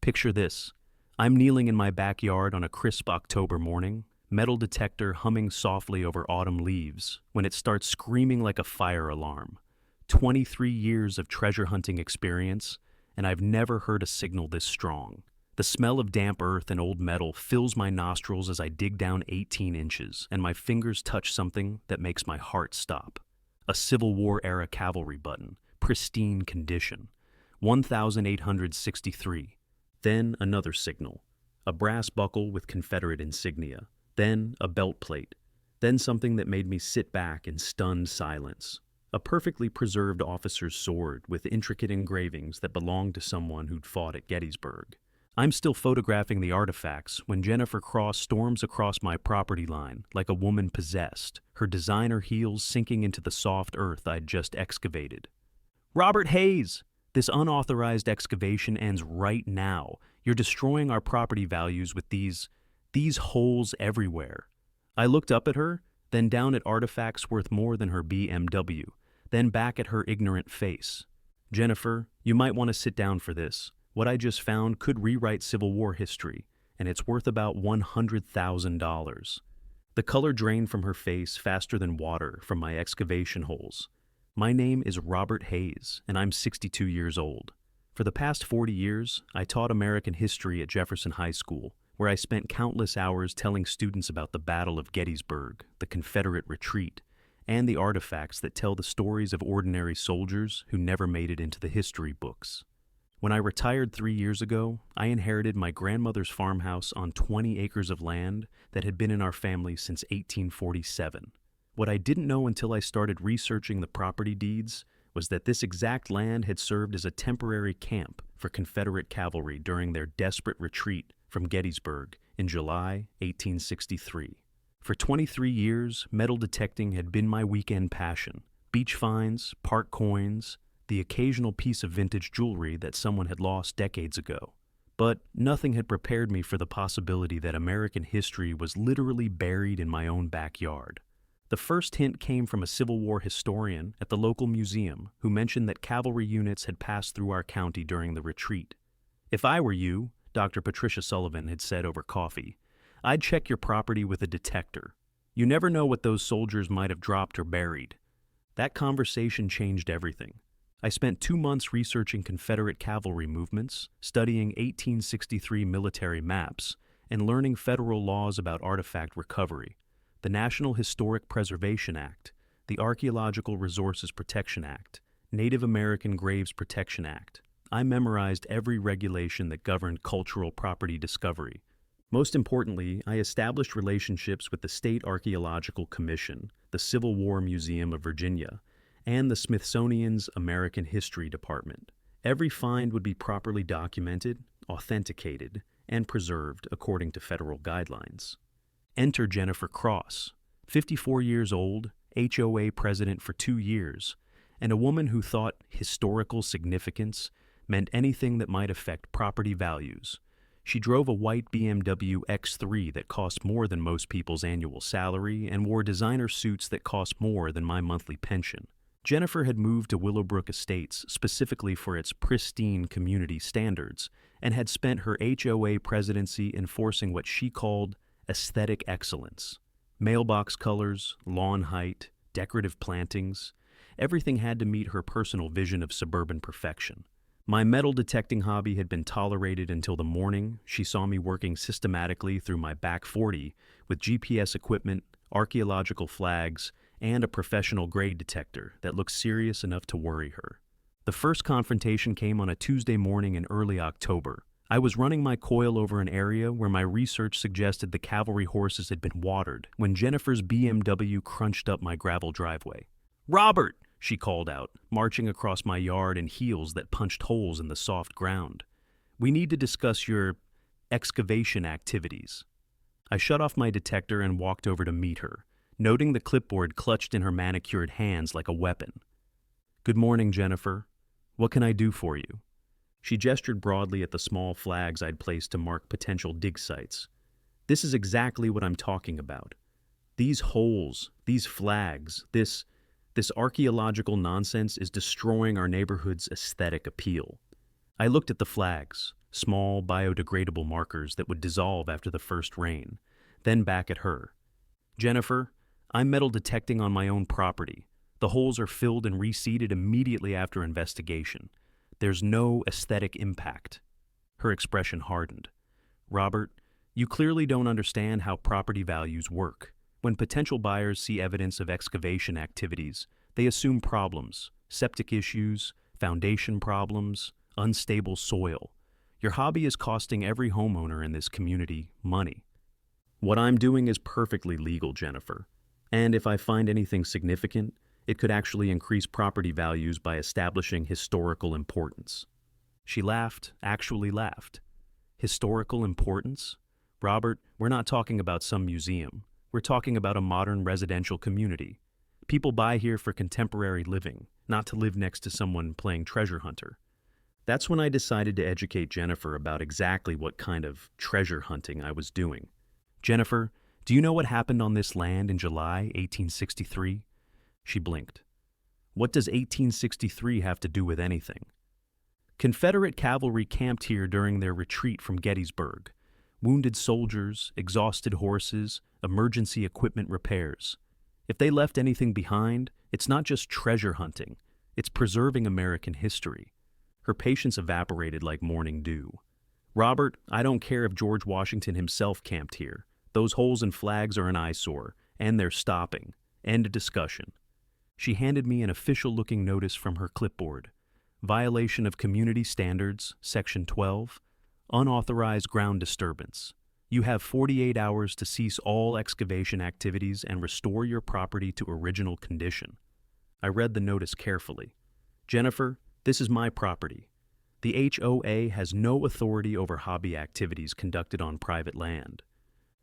Picture this. I'm kneeling in my backyard on a crisp October morning, metal detector humming softly over autumn leaves, when it starts screaming like a fire alarm. 23 years of treasure hunting experience, and I've never heard a signal this strong. The smell of damp earth and old metal fills my nostrils as I dig down 18 inches, and my fingers touch something that makes my heart stop. A Civil War-era cavalry button, pristine condition. 1863. Then another signal. A brass buckle with Confederate insignia. Then a belt plate. Then something that made me sit back in stunned silence. A perfectly preserved officer's sword with intricate engravings that belonged to someone who'd fought at Gettysburg. I'm still photographing the artifacts when Jennifer Cross storms across my property line like a woman possessed, her designer heels sinking into the soft earth I'd just excavated. "Robert Hayes! This unauthorized excavation ends right now. You're destroying our property values with these holes everywhere." I looked up at her, then down at artifacts worth more than her BMW, then back at her ignorant face. "Jennifer, you might want to sit down for this. What I just found could rewrite Civil War history, and it's worth about $100,000. The color drained from her face faster than water from my excavation holes. "My name is Robert Hayes, and I'm 62 years old. For the past 40 years, I taught American history at Jefferson High School, where I spent countless hours telling students about the Battle of Gettysburg, the Confederate retreat, and the artifacts that tell the stories of ordinary soldiers who never made it into the history books. When I retired 3 years ago, I inherited my grandmother's farmhouse on 20 acres of land that had been in our family since 1847. What I didn't know until I started researching the property deeds was that this exact land had served as a temporary camp for Confederate cavalry during their desperate retreat from Gettysburg in July 1863. For 23 years, metal detecting had been my weekend passion. Beach finds, park coins, the occasional piece of vintage jewelry that someone had lost decades ago. But nothing had prepared me for the possibility that American history was literally buried in my own backyard. The first hint came from a Civil War historian at the local museum who mentioned that cavalry units had passed through our county during the retreat. "If I were you," Dr. Patricia Sullivan had said over coffee, "I'd check your property with a detector. You never know what those soldiers might have dropped or buried." That conversation changed everything. I spent 2 months researching Confederate cavalry movements, studying 1863 military maps, and learning federal laws about artifact recovery, the National Historic Preservation Act, the Archaeological Resources Protection Act, Native American Graves Protection Act. I memorized every regulation that governed cultural property discovery. Most importantly, I established relationships with the State Archaeological Commission, the Civil War Museum of Virginia, and the Smithsonian's American History Department. Every find would be properly documented, authenticated, and preserved according to federal guidelines. Enter Jennifer Cross, 54 years old, HOA president for 2 years, and a woman who thought historical significance meant anything that might affect property values. She drove a white BMW X3 that cost more than most people's annual salary and wore designer suits that cost more than my monthly pension. Jennifer had moved to Willowbrook Estates specifically for its pristine community standards and had spent her HOA presidency enforcing what she called aesthetic excellence. Mailbox colors, lawn height, decorative plantings, everything had to meet her personal vision of suburban perfection. My metal detecting hobby had been tolerated until the morning she saw me working systematically through my back 40 with GPS equipment, archaeological flags, and a professional grade detector that looked serious enough to worry her. The first confrontation came on a Tuesday morning in early October. I was running my coil over an area where my research suggested the cavalry horses had been watered when Jennifer's BMW crunched up my gravel driveway. "Robert!" she called out, marching across my yard in heels that punched holes in the soft ground. "We need to discuss your excavation activities." I shut off my detector and walked over to meet her, noting the clipboard clutched in her manicured hands like a weapon. "Good morning, Jennifer. What can I do for you?" She gestured broadly at the small flags I'd placed to mark potential dig sites. "This is exactly what I'm talking about. These holes, these flags, this archaeological nonsense is destroying our neighborhood's aesthetic appeal." I looked at the flags, small biodegradable markers that would dissolve after the first rain, then back at her. "Jennifer, I'm metal detecting on my own property. The holes are filled and reseeded immediately after investigation. There's no aesthetic impact." Her expression hardened. "Robert, you clearly don't understand how property values work. When potential buyers see evidence of excavation activities, they assume problems, septic issues, foundation problems, unstable soil. Your hobby is costing every homeowner in this community money." "What I'm doing is perfectly legal, Jennifer. And if I find anything significant, it could actually increase property values by establishing historical importance." She laughed, actually laughed. "Historical importance? Robert, we're not talking about some museum. We're talking about a modern residential community. People buy here for contemporary living, not to live next to someone playing treasure hunter." That's when I decided to educate Jennifer about exactly what kind of treasure hunting I was doing. "Jennifer, do you know what happened on this land in July 1863? She blinked. "What does 1863 have to do with anything?" "Confederate cavalry camped here during their retreat from Gettysburg. Wounded soldiers, exhausted horses, emergency equipment repairs. If they left anything behind, it's not just treasure hunting, it's preserving American history." Her patience evaporated like morning dew. "Robert, I don't care if George Washington himself camped here. Those holes and flags are an eyesore, and they're stopping. End of discussion." She handed me an official-looking notice from her clipboard. "Violation of Community Standards, Section 12. Unauthorized ground disturbance. You have 48 hours to cease all excavation activities and restore your property to original condition." I read the notice carefully. "Jennifer, this is my property. The HOA has no authority over hobby activities conducted on private land.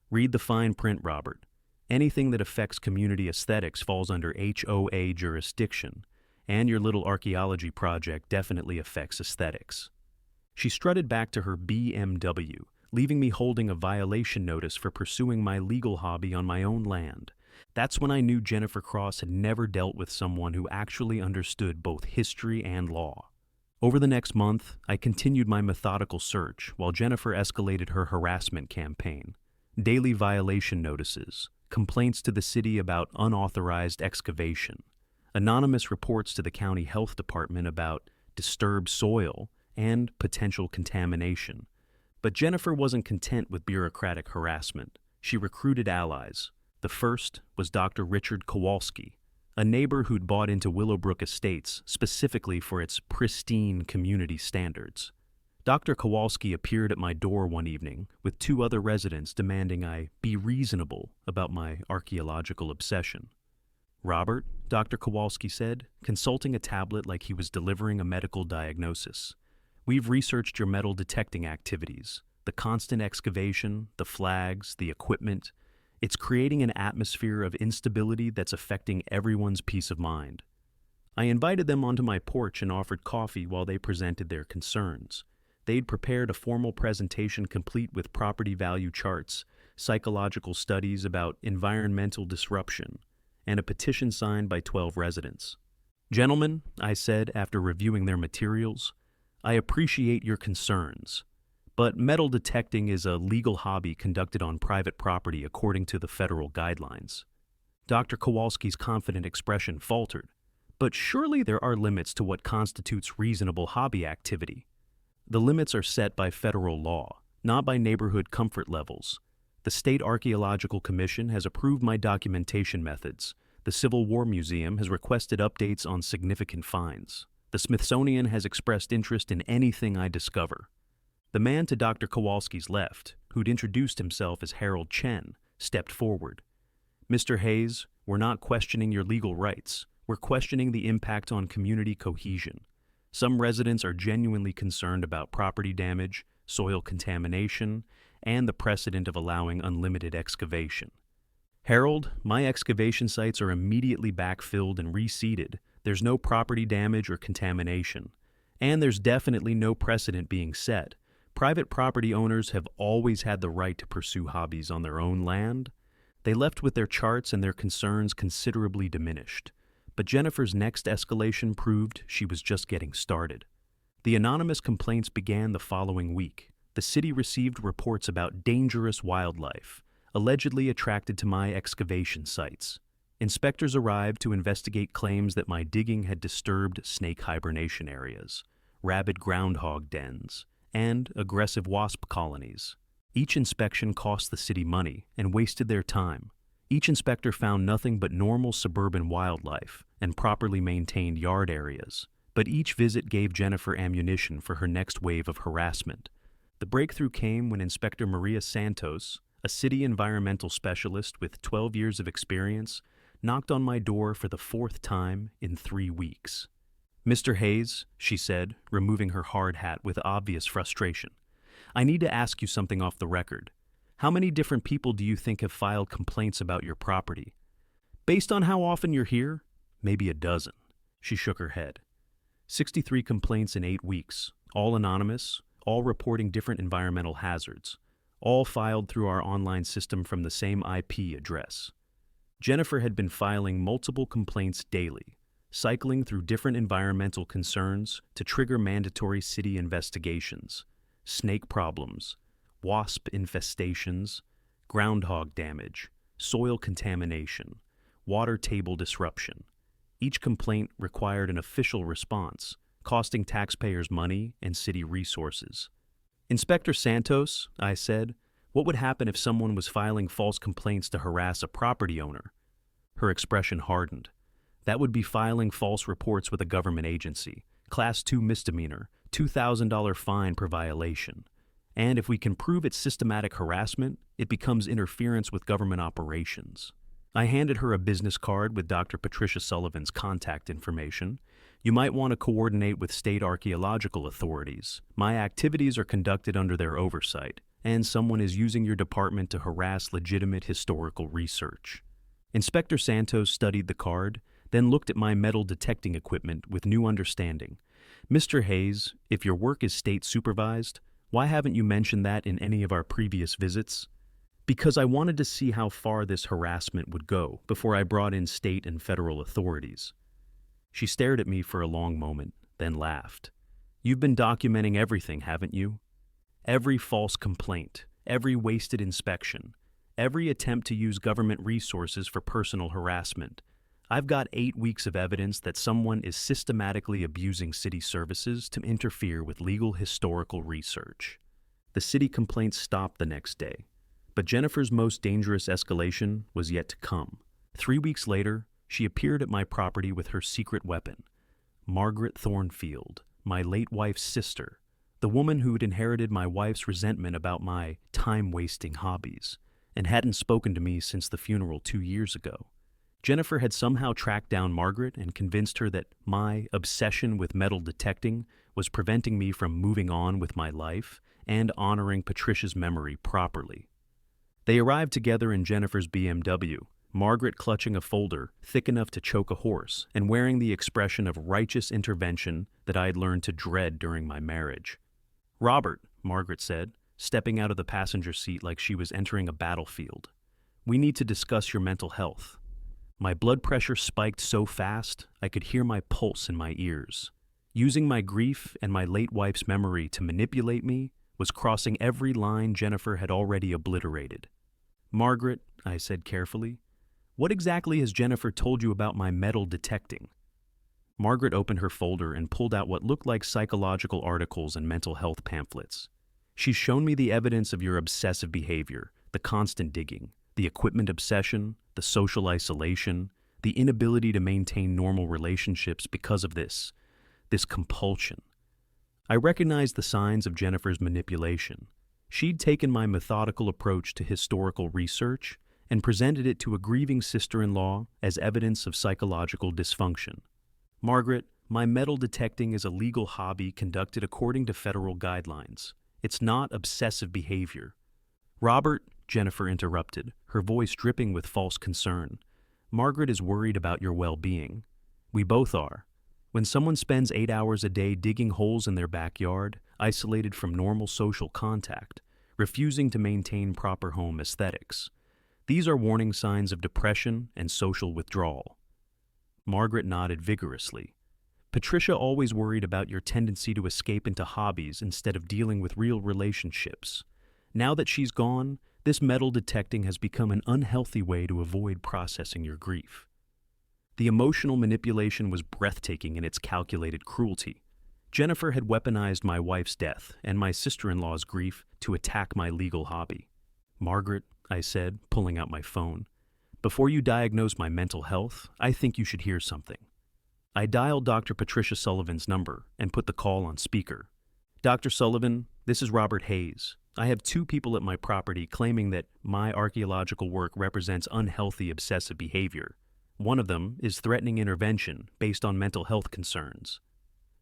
Read the fine print, Robert. Anything that affects community aesthetics falls under HOA jurisdiction, and your little archaeology project definitely affects aesthetics." She strutted back to her BMW, leaving me holding a violation notice for pursuing my legal hobby on my own land. That's when I knew Jennifer Cross had never dealt with someone who actually understood both history and law. Over the next month, I continued my methodical search while Jennifer escalated her harassment campaign. Daily violation notices, complaints to the city about unauthorized excavation, anonymous reports to the county health department about disturbed soil and potential contamination. But Jennifer wasn't content with bureaucratic harassment. She recruited allies. The first was Dr. Richard Kowalski, a neighbor who'd bought into Willowbrook Estates specifically for its pristine community standards. Dr. Kowalski appeared at my door one evening with two other residents demanding I be reasonable about my archaeological obsession. "Robert," Dr. Kowalski said, consulting a tablet like he was delivering a medical diagnosis, "we've researched your metal detecting activities, the constant excavation, the flags, the equipment. It's creating an atmosphere of instability that's affecting everyone's peace of mind." I invited them onto my porch and offered coffee while they presented their concerns. They'd prepared a formal presentation complete with property value charts, psychological studies about environmental disruption, and a petition signed by 12 residents. "Gentlemen," I said after reviewing their materials, "I appreciate your concerns, but metal detecting is a legal hobby conducted on private property according to the federal guidelines." Dr. Kowalski's confident expression faltered. "But surely there are limits to what constitutes reasonable hobby activity. The limits are set by federal law, not by neighborhood comfort levels. The State Archaeological Commission has approved my documentation methods. The Civil War Museum has requested updates on significant finds. The Smithsonian has expressed interest in anything I discover." The man to Dr. Kowalski's left, who'd introduced himself as Harold Chen, stepped forward. "Mr. Hayes, we're not questioning your legal rights. We're questioning the impact on community cohesion. Some residents are genuinely concerned about property damage, soil contamination, and the precedent of allowing unlimited excavation." "Harold, my excavation sites are immediately backfilled and reseeded. There's no property damage or contamination. And there's definitely no precedent being set. Private property owners have always had the right to pursue hobbies on their own land." They left with their charts and their concerns considerably diminished. But Jennifer's next escalation proved she was just getting started. The anonymous complaints began the following week. The city received reports about dangerous wildlife, allegedly attracted to my excavation sites. Inspectors arrived to investigate claims that my digging had disturbed snake hibernation areas, rabid groundhog dens, and aggressive wasp colonies. Each inspection cost the city money and wasted their time. Each inspector found nothing but normal suburban wildlife and properly maintained yard areas. But each visit gave Jennifer ammunition for her next wave of harassment. The breakthrough came when Inspector Maria Santos, a city environmental specialist with 12 years of experience, knocked on my door for the 4th time in 3 weeks. "Mr. Hayes," she said, removing her hard hat with obvious frustration, "I need to ask you something off the record. How many different people do you think have filed complaints about your property? Based on how often you're here, maybe a dozen." She shook her head. 63 complaints in 8 weeks, all anonymous, all reporting different environmental hazards, all filed through our online system from the same IP address. Jennifer had been filing multiple complaints daily, cycling through different environmental concerns to trigger mandatory city investigations, snake problems, wasp infestations, groundhog damage, soil contamination, water table disruption. Each complaint required an official response, costing taxpayers money and city resources. "Inspector Santos," I said, "what would happen if someone was filing false complaints to harass a property owner?" Her expression hardened. "That would be filing false reports with a government agency, Class 2 misdemeanor, $2,000 fine per violation. And if we can prove it's systematic harassment, it becomes interference with government operations." I handed her a business card with Dr. Patricia Sullivan's contact information. "You might want to coordinate with state archaeological authorities. My activities are conducted under their oversight, and someone is using your department to harass legitimate historical research." Inspector Santos studied the card, then looked at my metal detecting equipment with new understanding. "Mr. Hayes, if your work is state supervised, why haven't you mentioned that in any of our previous visits?" "Because I wanted to see how far this harassment would go before I brought in state and federal authorities." She stared at me for a long moment, then laughed. "You've been documenting everything, haven't you? Every false complaint, every wasted inspection, every attempt to use government resources for personal harassment. I've got 8 weeks of evidence that someone is systematically abusing city services to interfere with legal historical research." The city complaints stopped the next day. But Jennifer's most dangerous escalation was yet to come. 3 weeks later, she appeared at my property with her secret weapon. Margaret Thornfield, my late wife's sister, the woman who'd inherited my wife's resentment about my time-wasting hobbies, and hadn't spoken to me since the funeral 2 years ago. Jennifer had somehow tracked down Margaret and convinced her that my obsession with metal detecting was preventing me from moving on with my life and honoring Patricia's memory properly. They arrived together in Jennifer's BMW, Margaret clutching a folder thick enough to choke a horse and wearing the expression of righteous intervention that I had learned to dread during my marriage. "Robert," Margaret said, stepping out of the passenger seat like she was entering a battlefield, "we need to discuss your mental health." My blood pressure spiked so fast I could hear my pulse in my ears. Using my grief and my late wife's memory to manipulate me was crossing every line Jennifer had already obliterated. "Margaret," I said carefully, "what exactly has Jennifer told you about my metal detecting?" Margaret opened her folder and pulled out what looked like psychological articles and mental health pamphlets. "She's shown me the evidence of your obsessive behavior, the constant digging, the equipment obsession, the social isolation, the inability to maintain normal relationships because of this compulsion." I recognized the signs of Jennifer's manipulation. She'd taken my methodical approach to historical research and presented it to a grieving sister-in-law as evidence of psychological dysfunction. "Margaret, my metal detecting is a legal hobby conducted according to federal guidelines. It's not obsessive behavior." "Robert," Jennifer interrupted, her voice dripping with false concern, "Margaret is worried about your well-being. We both are. When someone spends 8 hours a day digging holes in their backyard, isolated from normal social contact, refusing to maintain proper home aesthetics, these are warning signs of depression and social withdrawal." Margaret nodded vigorously. Patricia always worried about your tendency to escape into hobbies instead of dealing with real relationships. Now that she's gone, this metal detecting has become an unhealthy way to avoid processing your grief. The emotional manipulation was breathtaking in its calculated cruelty. Jennifer had weaponized my wife's death and my sister-in-law's grief to attack my legal hobby. "Margaret," I said, pulling out my phone, "before you diagnose my mental health, I think you should hear something." I dialed Dr. Patricia Sullivan's number and put the call on speaker. "Dr. Sullivan, this is Robert Hayes. I have 2 people at my property claiming that my archaeological work represents unhealthy obsessive behavior. One of them is threatening intervention based on mental health concerns."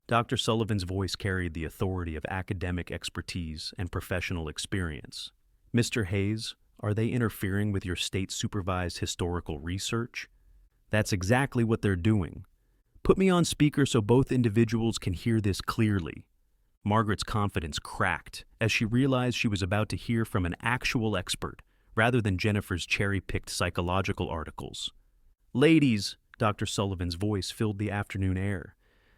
Dr. Sullivan's voice carried the authority of academic expertise and professional experience. "Mr. Hayes, are they interfering with your state-supervised historical research?" "That's exactly what they're doing. Put me on speaker so both individuals can hear this clearly." Margaret's confidence cracked as she realized she was about to hear from an actual expert rather than Jennifer's cherry-picked psychological articles. "Ladies," Dr. Sullivan's voice filled the afternoon air,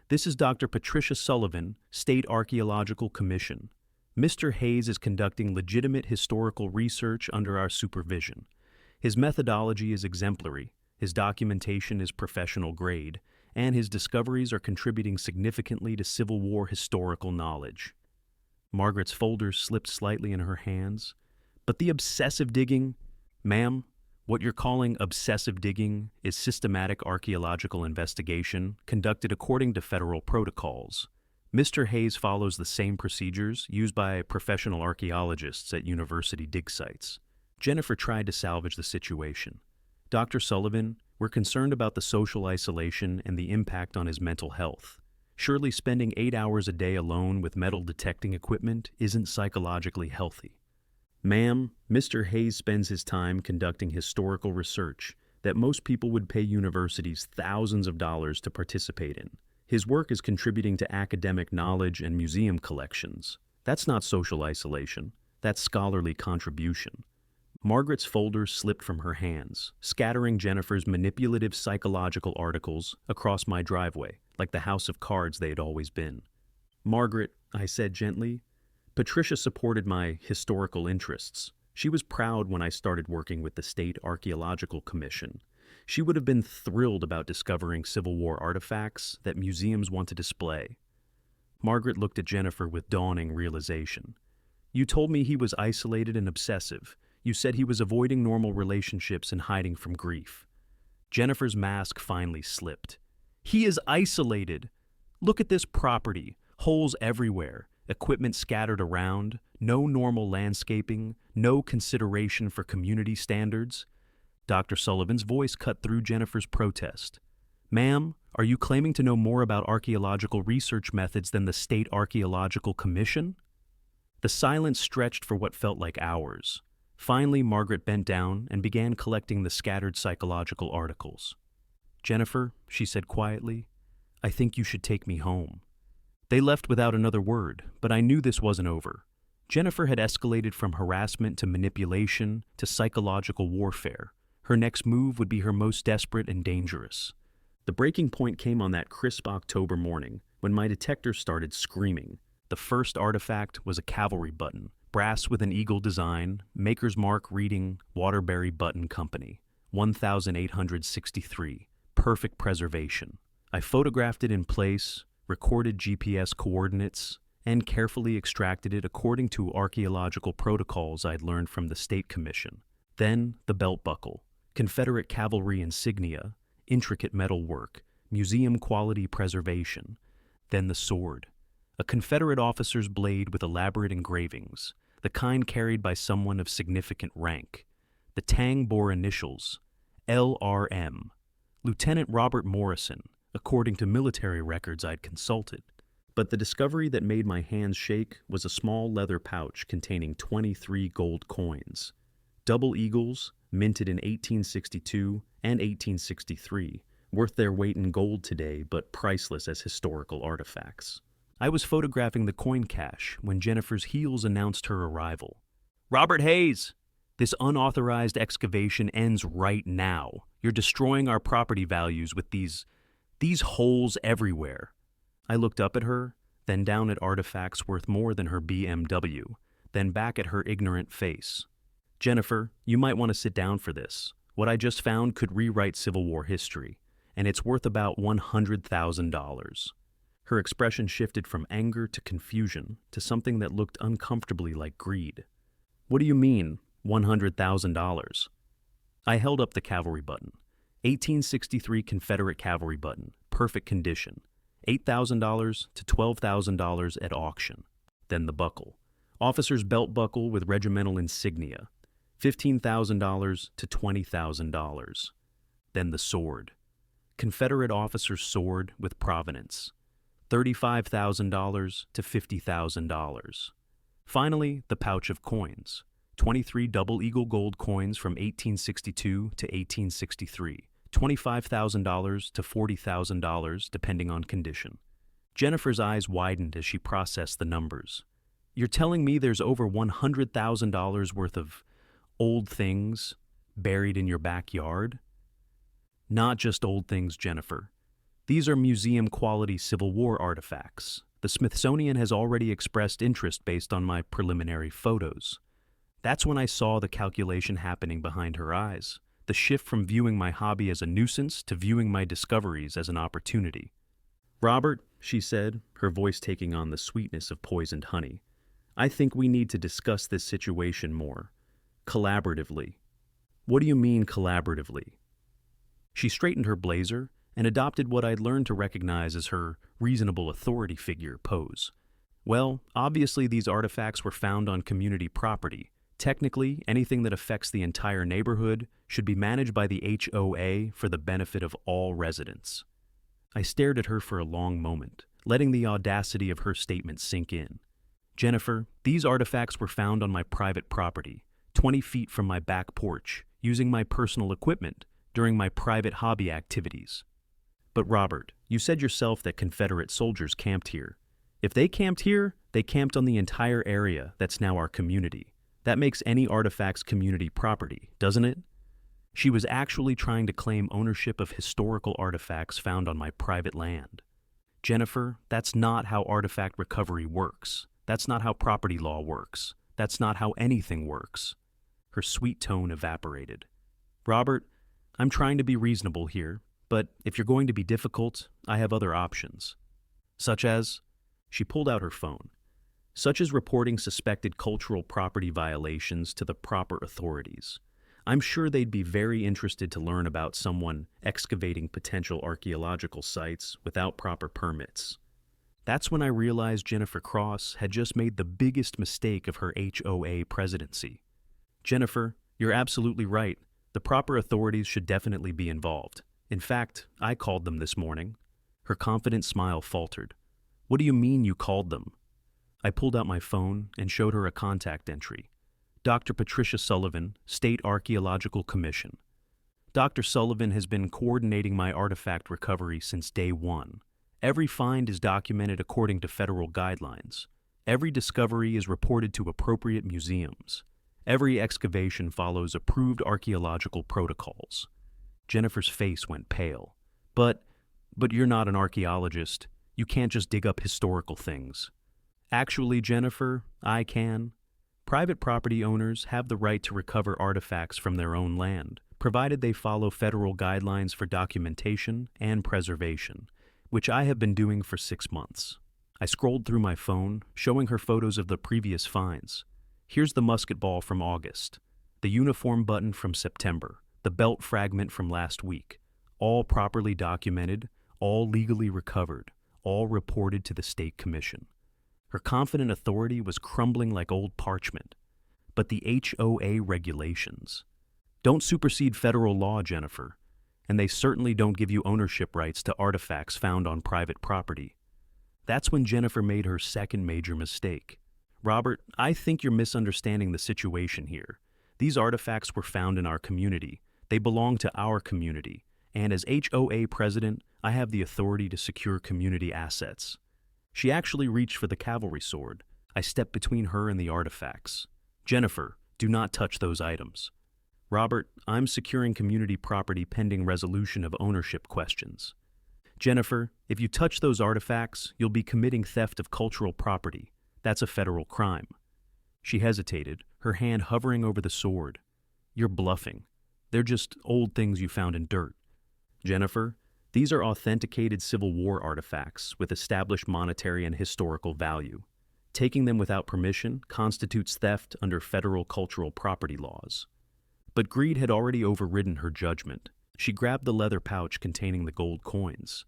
"this is Dr. Patricia Sullivan, State Archaeological Commission. Mr. Hayes is conducting legitimate historical research under our supervision. His methodology is exemplary, his documentation is professional grade, and his discoveries are contributing significantly to Civil War historical knowledge." Margaret's folders slipped slightly in her hands. "But the obsessive digging—" "Ma'am, what you're calling obsessive digging is systematic archaeological investigation conducted according to federal protocols. Mr. Hayes follows the same procedures used by professional archaeologists at university dig sites." Jennifer tried to salvage the situation. "Dr. Sullivan, we're concerned about the social isolation and the impact on his mental health. Surely spending 8 hours a day alone with metal detecting equipment isn't psychologically healthy." "Ma'am, Mr. Hayes spends his time conducting historical research that most people would pay universities thousands of dollars to participate in. His work is contributing to academic knowledge and museum collections. That's not social isolation. That's scholarly contribution." Margaret's folders slipped from her hands, scattering Jennifer's manipulative psychological articles across my driveway, like the house of cards they had always been. "Margaret," I said gently, "Patricia supported my historical interests. She was proud when I started working with the State Archaeological Commission. She would have been thrilled about discovering Civil War artifacts that museums want to display." Margaret looked at Jennifer with dawning realization. "You told me he was isolated and obsessive. You said he was avoiding normal relationships and hiding from grief." Jennifer's mask finally slipped. "He is isolated. Look at this property. Holes everywhere, equipment scattered around, no normal landscaping, no consideration for community standards." Dr. Sullivan's voice cut through Jennifer's protest. "Ma'am, are you claiming to know more about archaeological research methods than the State Archaeological Commission?" The silence stretched for what felt like hours. Finally, Margaret bent down and began collecting the scattered psychological articles. "Jennifer," she said quietly, "I think you should take me home." They left without another word, but I knew this wasn't over. Jennifer had escalated from harassment to manipulation to psychological warfare. Her next move would be her most desperate and dangerous. The breaking point came on that crisp October morning when my detector started screaming. The first artifact was a cavalry button, brass with an eagle design, maker's mark reading Waterbury Button Company, 1863, perfect preservation. I photographed it in place, recorded GPS coordinates, and carefully extracted it according to archaeological protocols I'd learned from the State Commission. Then the belt buckle, Confederate cavalry insignia, intricate metal work, museum-quality preservation. Then the sword, a Confederate officer's blade with elaborate engravings, the kind carried by someone of significant rank. The tang bore initials, LRM, Lieutenant Robert Morrison, according to military records I'd consulted. But the discovery that made my hands shake was a small leather pouch containing 23 gold coins. Double eagles, minted in 1862 and 1863, worth their weight in gold today but priceless as historical artifacts. I was photographing the coin cache when Jennifer's heels announced her arrival. "Robert Hayes! This unauthorized excavation ends right now. You're destroying our property values with these holes everywhere." I looked up at her, then down at artifacts worth more than her BMW, then back at her ignorant face. Jennifer, you might want to sit down for this. What I just found could rewrite Civil War history, and it's worth about $100,000. Her expression shifted from anger to confusion to something that looked uncomfortably like greed. What do you mean, $100,000? I held up the cavalry button. 1863 Confederate cavalry button, perfect condition. $8,000 to $12,000 at auction. Then the buckle. Officer's belt buckle with regimental insignia. $15,000 to $20,000. Then the sword. Confederate officer's sword with provenance. $35,000 to $50,000. Finally, the pouch of coins. 23 double eagle gold coins from 1862 to 1863. $25,000 to $40,000 depending on condition. Jennifer's eyes widened as she processed the numbers. You're telling me there's over $100,000 worth of old things buried in your backyard? Not just old things, Jennifer. These are museum-quality Civil War artifacts. The Smithsonian has already expressed interest based on my preliminary photos. That's when I saw the calculation happening behind her eyes, the shift from viewing my hobby as a nuisance to viewing my discoveries as an opportunity. Robert, she said, her voice taking on the sweetness of poisoned honey, I think we need to discuss this situation more. Collaboratively. What do you mean collaboratively? She straightened her blazer and adopted what I'd learned to recognize as her reasonable authority figure pose. Well, obviously these artifacts were found on community property. Technically, anything that affects the entire neighborhood should be managed by the HOA for the benefit of all residents. I stared at her for a long moment, letting the audacity of her statement sink in. Jennifer, these artifacts were found on my private property, 20 feet from my back porch, using my personal equipment during my private hobby activities. But Robert, you said yourself that Confederate soldiers camped here. If they camped here, they camped on the entire area that's now our community. That makes any artifacts community property, doesn't it? She was actually trying to claim ownership of historical artifacts found on my private land. Jennifer, that's not how artifact recovery works. That's not how property law works. That's not how anything works. Her sweet tone evaporated. Robert, I'm trying to be reasonable here, but if you're going to be difficult, I have other options. Such as? She pulled out her phone. Such as reporting suspected cultural property violations to the proper authorities. I'm sure they'd be very interested to learn about someone excavating potential archaeological sites without proper permits. That's when I realized Jennifer Cross had just made the biggest mistake of her HOA presidency. Jennifer, you're absolutely right. The proper authorities should definitely be involved. In fact, I called them this morning. Her confident smile faltered. What do you mean you called them? I pulled out my phone and showed her a contact entry. Dr. Patricia Sullivan, State Archaeological Commission. Dr. Sullivan has been coordinating my artifact recovery since day one. Every find is documented according to federal guidelines. Every discovery is reported to appropriate museums. Every excavation follows approved archaeological protocols. Jennifer's face went pale. But you're not an archaeologist. You can't just dig up historical things. Actually, Jennifer, I can. Private property owners have the right to recover artifacts from their own land, provided they follow federal guidelines for documentation and preservation, which I have been doing for 6 months. I scrolled through my phone, showing her photos of the previous finds. Here's the musket ball from August, the uniform button from September, the belt fragment from last week, all properly documented, all legally recovered, all reported to the State Commission. Her confident authority was crumbling like old parchment. But the HOA regulations don't supersede federal law, Jennifer, and they certainly don't give you ownership rights to artifacts found on private property. That's when Jennifer made her second major mistake. Robert, I think you're misunderstanding the situation here. These artifacts were found in our community. They belong to our community, and as HOA president, I have the authority to secure community assets. She actually reached for the cavalry sword. I stepped between her and the artifacts. Jennifer, do not touch those items. Robert, I'm securing community property pending resolution of ownership questions. Jennifer, if you touch those artifacts, you'll be committing theft of cultural property. That's a federal crime. She hesitated, her hand hovering over the sword. You're bluffing. They're just old things you found in dirt. Jennifer, these are authenticated Civil War artifacts with established monetary and historical value. Taking them without permission constitutes theft under federal cultural property laws. But greed had already overridden her judgment. She grabbed the leather pouch containing the gold coins.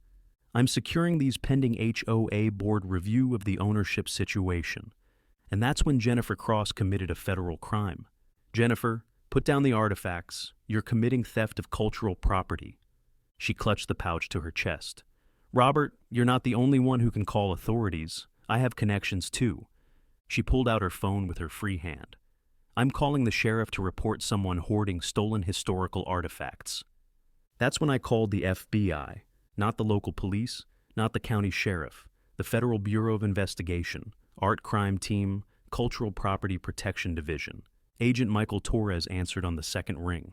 I'm securing these pending HOA board review of the ownership situation. And that's when Jennifer Cross committed a federal crime. Jennifer, put down the artifacts. You're committing theft of cultural property. She clutched the pouch to her chest. Robert, you're not the only one who can call authorities. I have connections too. She pulled out her phone with her free hand. I'm calling the sheriff to report someone hoarding stolen historical artifacts. That's when I called the FBI, not the local police, not the county sheriff, the Federal Bureau of Investigation, Art Crime Team, Cultural Property Protection Division. Agent Michael Torres answered on the second ring.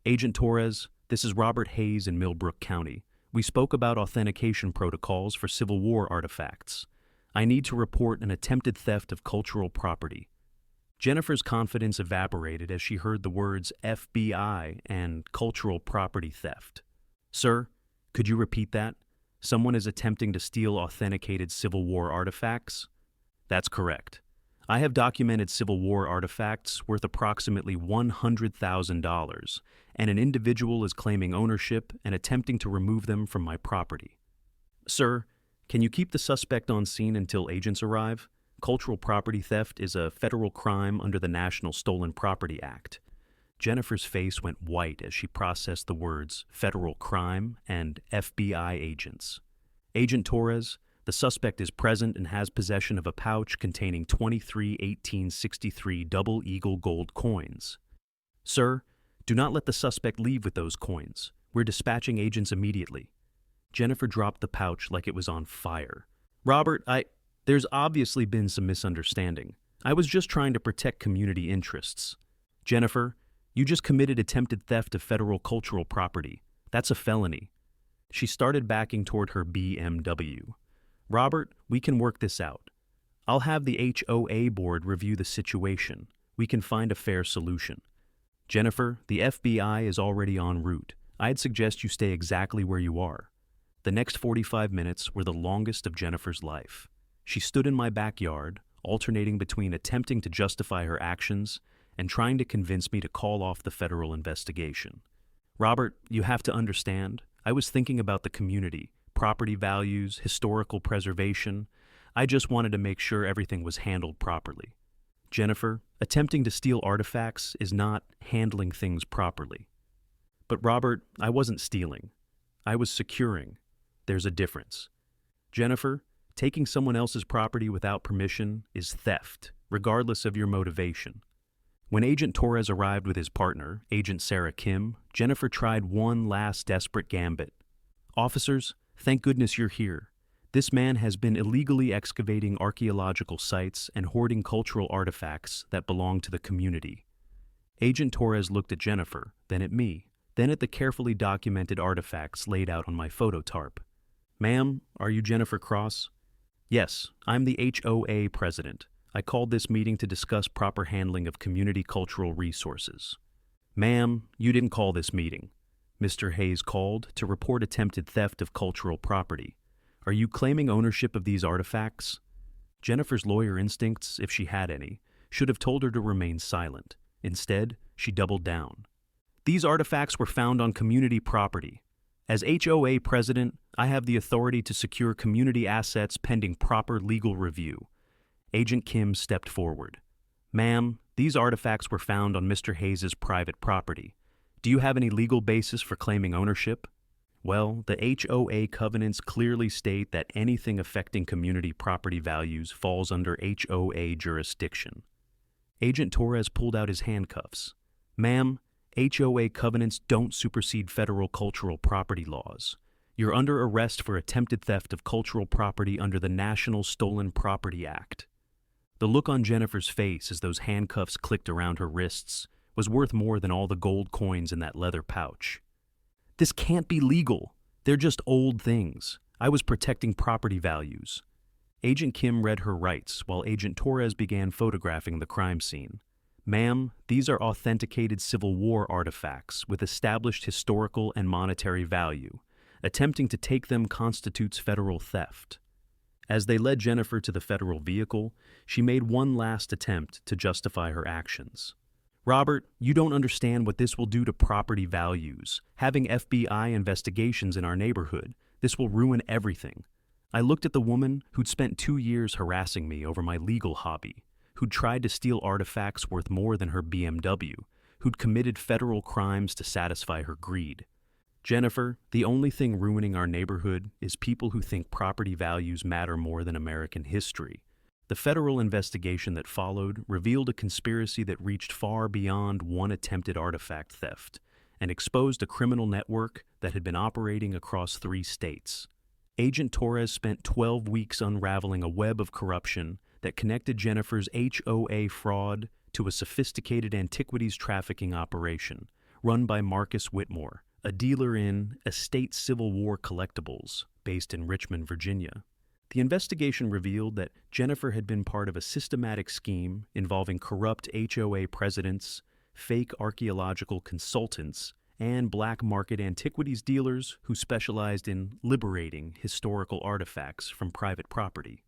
Agent Torres, this is Robert Hayes in Millbrook County. We spoke about authentication protocols for Civil War artifacts. I need to report an attempted theft of cultural property. Jennifer's confidence evaporated as she heard the words FBI and cultural property theft. Sir, could you repeat that? Someone is attempting to steal authenticated Civil War artifacts? That's correct. I have documented Civil War artifacts worth approximately $100,000, and an individual is claiming ownership and attempting to remove them from my property. Sir, can you keep the suspect on scene until agents arrive? Cultural property theft is a federal crime under the National Stolen Property Act. Jennifer's face went white as she processed the words federal crime and FBI agents. Agent Torres, the suspect is present and has possession of a pouch containing 23 1863 Double Eagle gold coins. Sir, do not let the suspect leave with those coins. We're dispatching agents immediately. Jennifer dropped the pouch like it was on fire. Robert, There's obviously been some misunderstanding. I was just trying to protect community interests. Jennifer, you just committed attempted theft of federal cultural property. That's a felony. She started backing toward her BMW. Robert, we can work this out. I'll have the HOA board review the situation. We can find a fair solution. Jennifer, the FBI is already en route. I'd suggest you stay exactly where you are. The next 45 minutes were the longest of Jennifer's life. She stood in my backyard, alternating between attempting to justify her actions and trying to convince me to call off the federal investigation. Robert, you have to understand, I was thinking about the community, property values, historical preservation. I just wanted to make sure everything was handled properly. Jennifer, attempting to steal artifacts is not handling things properly. But Robert, I wasn't stealing. I was securing. There's a difference. Jennifer, taking someone else's property without permission is theft, regardless of your motivation. When Agent Torres arrived with his partner, Agent Sarah Kim, Jennifer tried one last desperate gambit. Officers, thank goodness you're here. This man has been illegally excavating archaeological sites and hoarding cultural artifacts that belong to the community. Agent Torres looked at Jennifer, then at me, then at the carefully documented artifacts laid out on my photo tarp. Ma'am, are you Jennifer Cross? Yes, I'm the HOA President. I called this meeting to discuss proper handling of community cultural resources. Ma'am, you didn't call this meeting. Mr. Hayes called to report attempted theft of cultural property. Are you claiming ownership of these artifacts? Jennifer's lawyer instincts, if she had any, should have told her to remain silent. Instead, she doubled down. These artifacts were found on community property. As HOA President, I have the authority to secure community assets pending proper legal review. Agent Kim stepped forward. Ma'am, these artifacts were found on Mr. Hayes' private property. Do you have any legal basis for claiming ownership? Well, the HOA covenants clearly state that anything affecting community property values falls under HOA jurisdiction. Agent Torres pulled out his handcuffs. Ma'am, HOA covenants don't supersede federal cultural property laws. You're under arrest for attempted theft of cultural property under the National Stolen Property Act. The look on Jennifer's face as those handcuffs clicked around her wrists was worth more than all the gold coins in that leather pouch. This can't be legal. They're just old things. I was protecting property values. Agent Kim read her rights while Agent Torres began photographing the crime scene. Ma'am, these are authenticated Civil War artifacts with established historical and monetary value. Attempting to take them constitutes federal theft. As they led Jennifer to the federal vehicle, she made one last attempt to justify her actions. Robert, you don't understand what this will do to property values. Having FBI investigations in our neighborhood, this will ruin everything. I looked at the woman who'd spent 2 years harassing me over my legal hobby, who'd tried to steal artifacts worth more than her BMW, who'd committed federal crimes to satisfy her greed. Jennifer, the only thing ruining our neighborhood is people who think property values matter more than American history. The federal investigation that followed revealed a conspiracy that reached far beyond one attempted artifact theft and exposed a criminal network that had been operating across 3 states. Agent Torres spent 12 weeks unraveling a web of corruption that connected Jennifer's HOA fraud to a sophisticated antiquities trafficking operation run by Marcus Whitmore, a dealer in estate Civil War collectibles based in Richmond, Virginia. The investigation revealed that Jennifer had been part of a systematic scheme involving corrupt HOA presidents, fake archaeological consultants, and black market antiquities dealers who specialized in liberating historical artifacts from private property.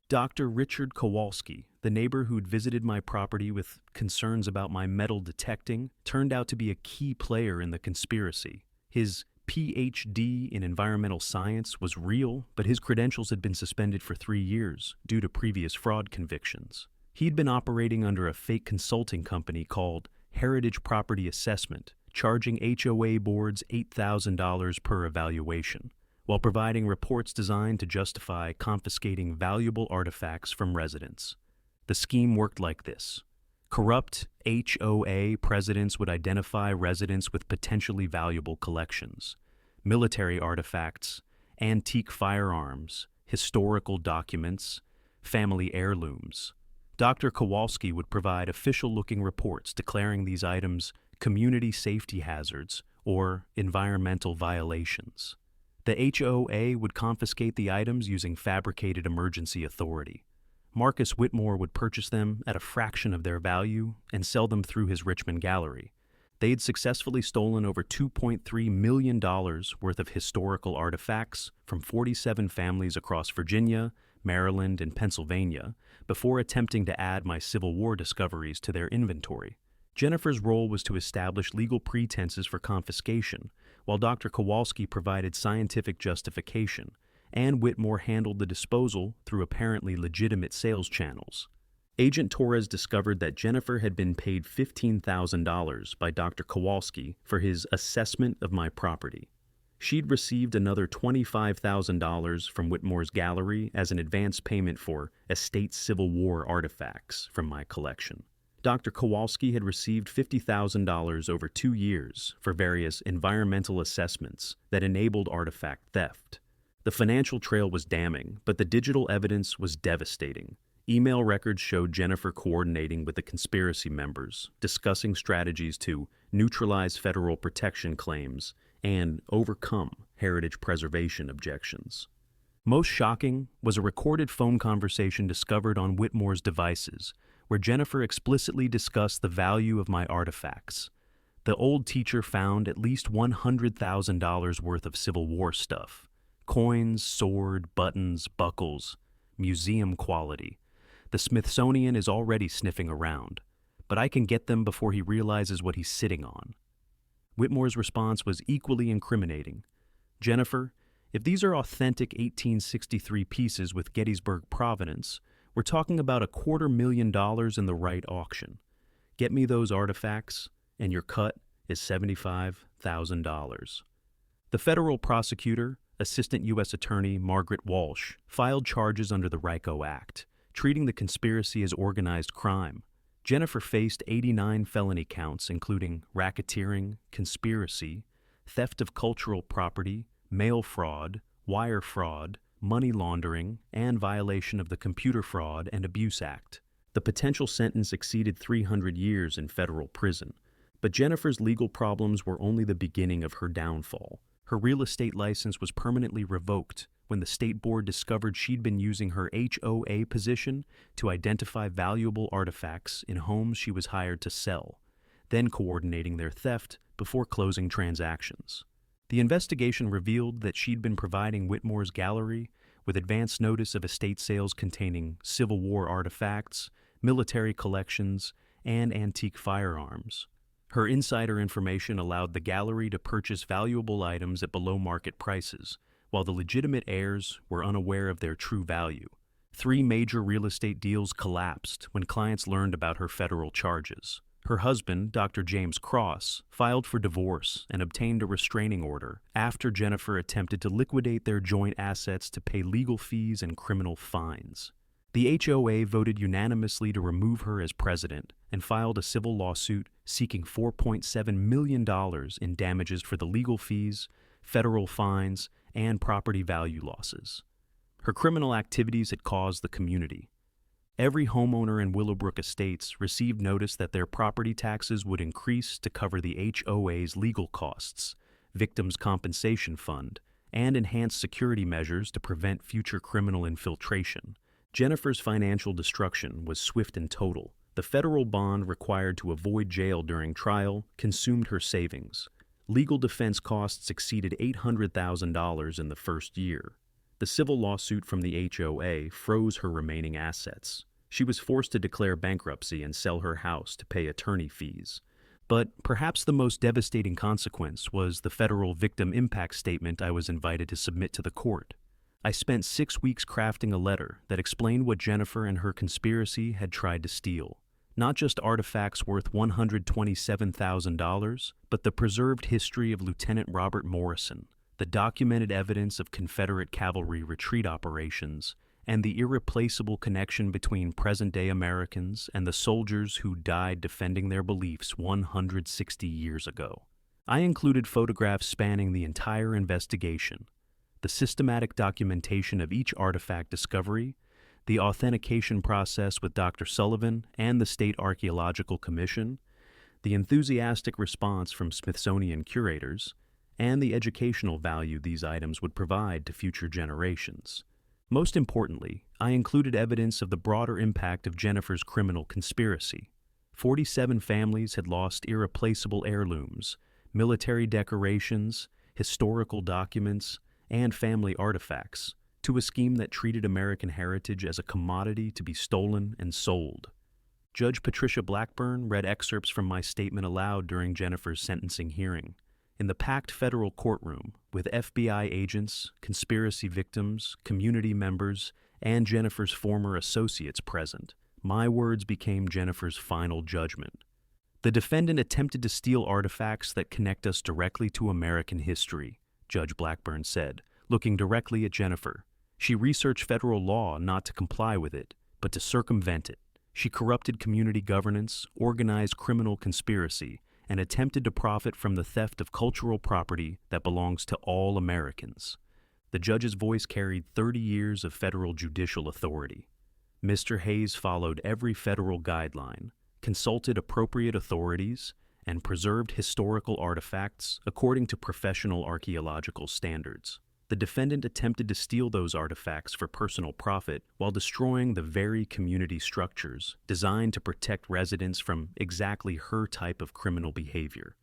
Dr. Richard Kowalski, the neighbor who'd visited my property with concerns about my metal detecting, turned out to be a key player in the conspiracy. His PhD in environmental science was real, but his credentials had been suspended for 3 years due to previous fraud convictions. He'd been operating under a fake consulting company called Heritage Property Assessment, charging HOA boards $8,000 per evaluation, while providing reports designed to justify confiscating valuable artifacts from residents. The scheme worked like this. Corrupt HOA presidents would identify residents with potentially valuable collections: military artifacts, antique firearms, historical documents, family heirlooms. Dr. Kowalski would provide official-looking reports declaring these items community safety hazards or environmental violations. The HOA would confiscate the items using fabricated emergency authority. Marcus Whitmore would purchase them at a fraction of their value and sell them through his Richmond gallery. They'd successfully stolen over $2.3 million worth of historical artifacts from 47 families across Virginia, Maryland, and Pennsylvania before attempting to add my Civil War discoveries to their inventory. Jennifer's role was to establish legal pretenses for confiscation, while Dr. Kowalski provided scientific justification, and Whitmore handled the disposal through apparently legitimate sales channels. Agent Torres discovered that Jennifer had been paid $15,000 by Dr. Kowalski for his assessment of my property. She'd received another $25,000 from Whitmore's gallery as an advance payment for estate Civil War artifacts from my collection. Dr. Kowalski had received $50,000 over 2 years for various environmental assessments that enabled artifact theft. The financial trail was damning, but the digital evidence was devastating. Email records showed Jennifer coordinating with the conspiracy members, discussing strategies to neutralize federal protection claims and overcome heritage preservation objections. Most shocking was a recorded phone conversation discovered on Whitmore's devices, where Jennifer explicitly discussed the value of my artifacts. The old teacher found at least $100,000 worth of Civil War stuff: coins, sword, buttons, buckles, museum quality. The Smithsonian is already sniffing around, but I can get them before he realizes what he's sitting on. Whitmore's response was equally incriminating. Jennifer, if these are authentic 1863 pieces with Gettysburg provenance, we're talking about $250,000 in the right auction. Get me those artifacts, and your cut is $75,000. The federal prosecutor, Assistant U.S. Attorney Margaret Walsh, filed charges under the RICO Act, treating the conspiracy as organized crime. Jennifer faced 89 felony counts, including racketeering, conspiracy, theft of cultural property, mail fraud, wire fraud, money laundering, and violation of the Computer Fraud and Abuse Act. The potential sentence exceeded 300 years in federal prison, but Jennifer's legal problems were only the beginning of her downfall. Her real estate license was permanently revoked when the state board discovered she'd been using her HOA position to identify valuable artifacts in homes she was hired to sell, then coordinating their theft before closing transactions. The investigation revealed that she'd been providing Whitmore's gallery with advance notice of estate sales containing Civil War artifacts, military collections, and antique firearms. Her insider information allowed the gallery to purchase valuable items at below-market prices, while the legitimate heirs were unaware of their true value. 3 major real estate deals collapsed when clients learned about her federal charges. Her husband, Dr. James Cross, filed for divorce and obtained a restraining order after Jennifer attempted to liquidate their joint assets to pay legal fees and criminal fines. The HOA voted unanimously to remove her as president and filed a civil lawsuit seeking $4.7 million in damages for the legal fees, federal fines, and property value losses. Her criminal activities had caused the community. Every homeowner in Willowbrook Estates received notice that their property taxes would increase to cover the HOA's legal costs, Victims' Compensation Fund, and enhanced security measures to prevent future criminal infiltration. Jennifer's financial destruction was swift and total. The federal bond required to avoid jail during trial consumed her savings. Legal defense costs exceeded $800,000 in the first year. The civil lawsuit from the HOA froze her remaining assets. She was forced to declare bankruptcy and sell her house to pay attorney fees. But perhaps the most devastating consequence was the federal victim impact statement I was invited to submit to the court. I spent 6 weeks crafting a letter that explained what Jennifer and her conspiracy had tried to steal. Not just artifacts worth $127,000, but the preserved history of Lieutenant Robert Morrison, the documented evidence of Confederate cavalry retreat operations, and the irreplaceable connection between present-day Americans and the soldiers who died defending their beliefs 160 years ago. I included photographs spanning the entire investigation, the systematic documentation of each artifact discovery, the authentication process with Dr. Sullivan and the State Archaeological Commission, the enthusiastic response from Smithsonian curators, and the educational value these items would provide to future generations. Most importantly, I included evidence of the broader impact of Jennifer's criminal conspiracy. 47 families had lost irreplaceable heirlooms, military decorations, historical documents, and family artifacts, to a scheme that treated American heritage as a commodity to be stolen and sold. Judge Patricia Blackburn read excerpts from my statement aloud during Jennifer's sentencing hearing. In the packed federal courtroom, with FBI agents, conspiracy victims, community members, and Jennifer's former associates present, my words became Jennifer's final judgment. The defendant attempted to steal artifacts that connect us directly to American history, Judge Blackburn said, looking directly at Jennifer. She researched federal law not to comply with it, but to circumvent it. She corrupted community governance, organized criminal conspiracy, and attempted to profit from the theft of cultural property that belongs to all Americans. The judge's voice carried 30 years of federal judicial authority. Mr. Hayes followed every federal guideline, consulted appropriate authorities, and preserved historical artifacts according to professional archaeological standards. The defendant attempted to steal those artifacts for personal profit while destroying the very community structures designed to protect residents from exactly her type of criminal behavior.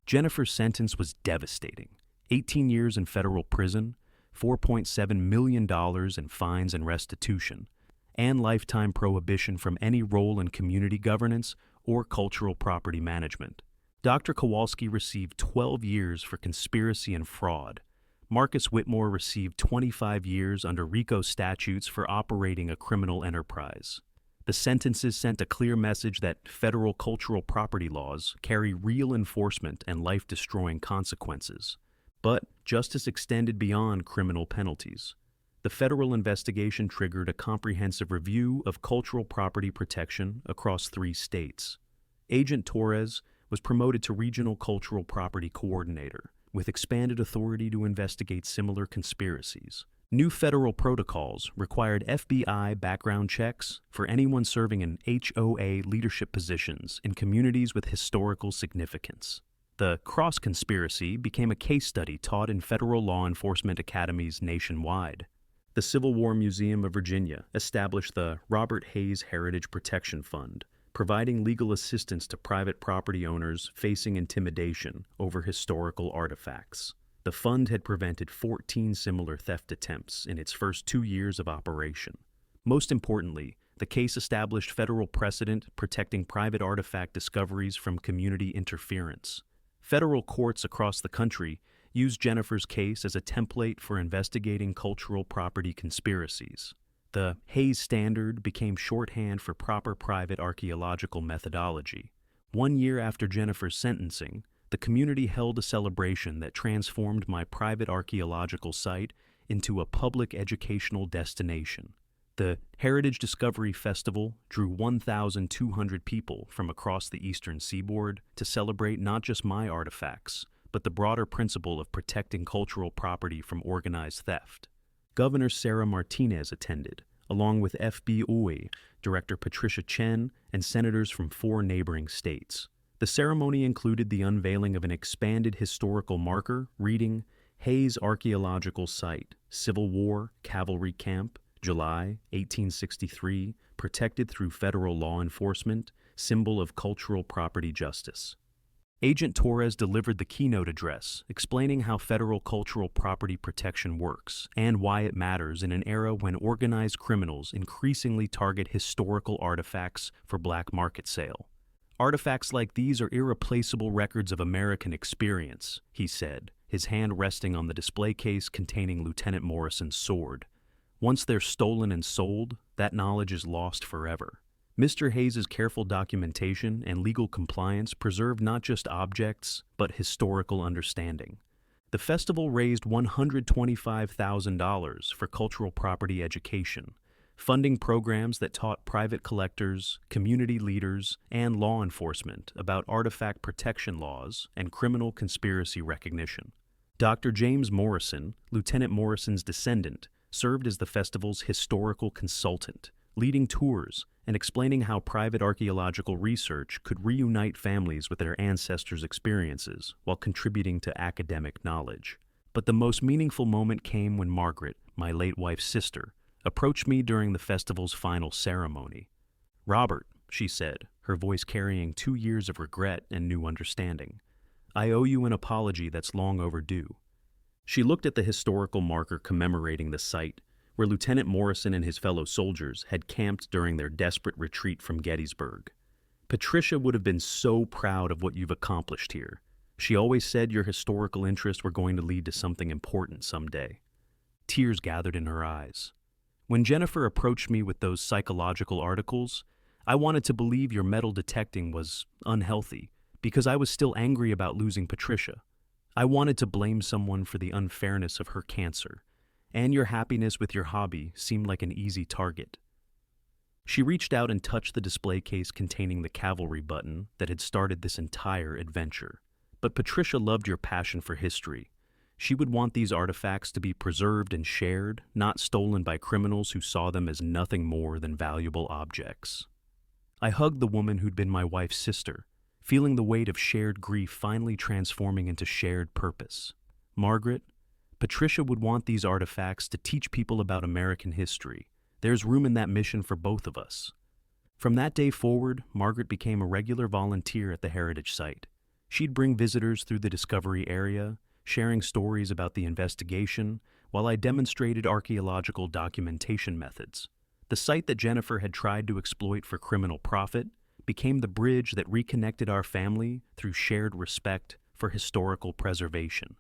Jennifer's sentence was devastating. 18 years in federal prison, $4.7 million in fines and restitution, and lifetime prohibition from any role in community governance or cultural property management. Dr. Kowalski received 12 years for conspiracy and fraud. Marcus Whitmore received 25 years under RICO statutes for operating a criminal enterprise. The sentences sent a clear message that federal cultural property laws carry real enforcement and life-destroying consequences. But justice extended beyond criminal penalties. The federal investigation triggered a comprehensive review of cultural property protection across 3 states. Agent Torres was promoted to Regional Cultural Property Coordinator, with expanded authority to investigate similar conspiracies. New federal protocols required FBI background checks for anyone serving in HOA leadership positions in communities with historical significance. The Cross conspiracy became a case study taught in federal law enforcement academies nationwide. The Civil War Museum of Virginia established the Robert Hayes Heritage Protection Fund, providing legal assistance to private property owners facing intimidation over historical artifacts. The fund had prevented 14 similar theft attempts in its first 2 years of operation. Most importantly, the case established federal precedent protecting private artifact discoveries from community interference. Federal courts across the country used Jennifer's case as a template for investigating cultural property conspiracies. The Hayes Standard became shorthand for proper private archaeological methodology. 1 year after Jennifer's sentencing, the community held a celebration that transformed my private archaeological site into a public educational destination. The Heritage Discovery Festival drew 1,200 people from across the eastern seaboard to celebrate not just my artifacts, but the broader principle of protecting cultural property from organized theft. Governor Sarah Martinez attended, along with FBOA Director Patricia Chen and senators from 4 neighboring states. The ceremony included the unveiling of an expanded historical marker reading Hayes Archaeological Site, Civil War, Cavalry Camp, July 1863, protected through federal law enforcement, symbol of cultural property justice. Agent Torres delivered the keynote address, explaining how federal cultural property protection works and why it matters in an era when organized criminals increasingly target historical artifacts for black market sale. Artifacts like these are irreplaceable records of American experience, he said, his hand resting on the display case containing Lieutenant Morrison's sword. Once they're stolen and sold, that knowledge is lost forever. Mr. Hayes' careful documentation and legal compliance preserved not just objects, but historical understanding. The festival raised $125,000 for cultural property education, funding programs that taught private collectors, community leaders, and law enforcement about artifact protection laws and criminal conspiracy recognition. Dr. James Morrison, Lieutenant Morrison's descendant, served as the festival's historical consultant, leading tours and explaining how private archaeological research could reunite families with their ancestors' experiences while contributing to academic knowledge. But the most meaningful moment came when Margaret, my late wife's sister, approached me during the festival's final ceremony. "Robert," she said, her voice carrying 2 years of regret and new understanding, "I owe you an apology that's long overdue." She looked at the historical marker commemorating the site, where Lieutenant Morrison and his fellow soldiers had camped during their desperate retreat from Gettysburg. "Patricia would have been so proud of what you've accomplished here. She always said your historical interests were going to lead to something important someday." Tears gathered in her eyes. "When Jennifer approached me with those psychological articles, I wanted to believe your metal detecting was unhealthy, because I was still angry about losing Patricia. I wanted to blame someone for the unfairness of her cancer, and your happiness with your hobby seemed like an easy target." She reached out and touched the display case containing the cavalry button that had started this entire adventure. "But Patricia loved your passion for history. She would want these artifacts to be preserved and shared, not stolen by criminals who saw them as nothing more than valuable objects." I hugged the woman who'd been my wife's sister, feeling the weight of shared grief finally transforming into shared purpose. "Margaret, Patricia would want these artifacts to teach people about American history. There's room in that mission for both of us." From that day forward, Margaret became a regular volunteer at the heritage site. She'd bring visitors through the discovery area, sharing stories about the investigation, while I demonstrated archaeological documentation methods. The site that Jennifer had tried to exploit for criminal profit became the bridge that reconnected our family through shared respect for historical preservation.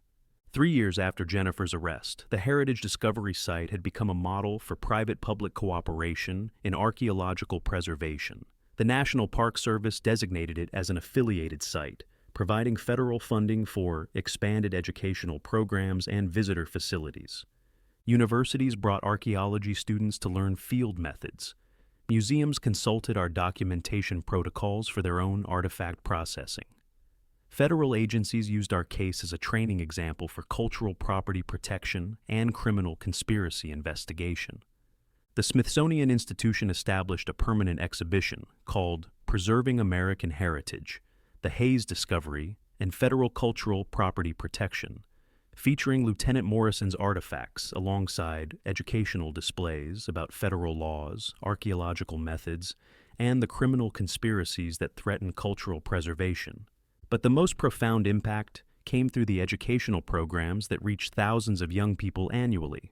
3 years after Jennifer's arrest, the Heritage Discovery Site had become a model for private-public cooperation in archaeological preservation. The National Park Service designated it as an affiliated site, providing federal funding for expanded educational programs and visitor facilities. Universities brought archaeology students to learn field methods. Museums consulted our documentation protocols for their own artifact processing. Federal agencies used our case as a training example for cultural property protection and criminal conspiracy investigation. The Smithsonian Institution established a permanent exhibition called Preserving American Heritage, the Hayes Discovery, and federal cultural property protection, featuring Lieutenant Morrison's artifacts alongside educational displays about federal laws, archaeological methods, and the criminal conspiracies that threaten cultural preservation. But the most profound impact came through the educational programs that reach thousands of young people annually.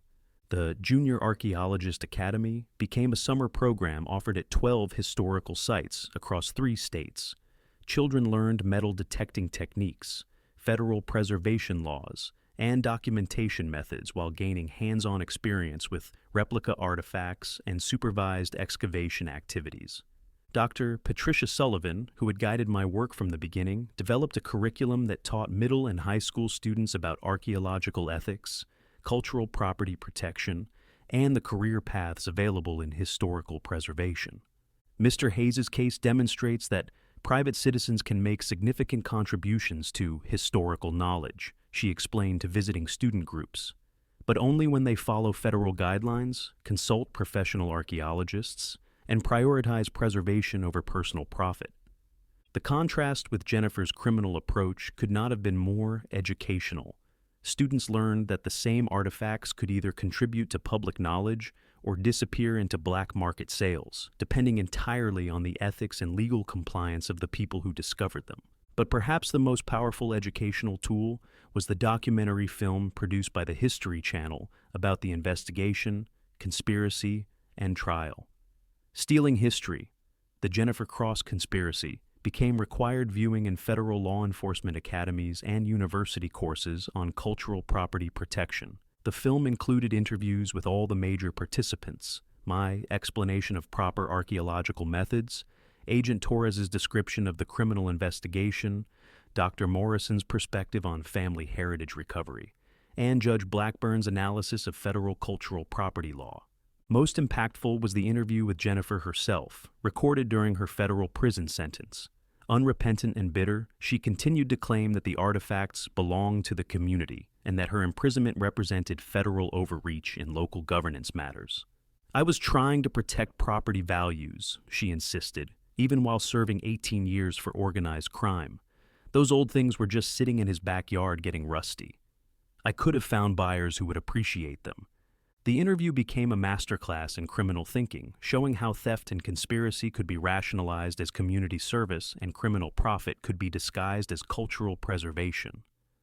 The Junior Archaeologist Academy became a summer program offered at 12 historical sites across 3 states. Children learned metal detecting techniques, federal preservation laws, and documentation methods while gaining hands-on experience with replica artifacts and supervised excavation activities. Dr. Patricia Sullivan, who had guided my work from the beginning, developed a curriculum that taught middle and high school students about archaeological ethics, cultural property protection, and the career paths available in historical preservation. Mr. Hayes' case demonstrates that private citizens can make significant contributions to historical knowledge, she explained to visiting student groups, but only when they follow federal guidelines, consult professional archaeologists, and prioritize preservation over personal profit. The contrast with Jennifer's criminal approach could not have been more educational. Students learned that the same artifacts could either contribute to public knowledge or disappear into black market sales, depending entirely on the ethics and legal compliance of the people who discovered them. But perhaps the most powerful educational tool was the documentary film produced by the History Channel about the investigation, conspiracy, and trial. Stealing History, the Jennifer Cross Conspiracy, became required viewing in federal law enforcement academies and university courses on cultural property protection. The film included interviews with all the major participants, my explanation of proper archaeological methods, Agent Torres's description of the criminal investigation, Dr. Morrison's perspective on family heritage recovery, and Judge Blackburn's analysis of federal cultural property law. Most impactful was the interview with Jennifer herself, recorded during her federal prison sentence. Unrepentant and bitter, she continued to claim that the artifacts belonged to the community and that her imprisonment represented federal overreach in local governance matters. "I was trying to protect property values," she insisted, even while serving 18 years for organized crime. "Those old things were just sitting in his backyard getting rusty. I could have found buyers who would appreciate them." The interview became a masterclass in criminal thinking, showing how theft and conspiracy could be rationalized as community service and criminal profit could be disguised as cultural preservation.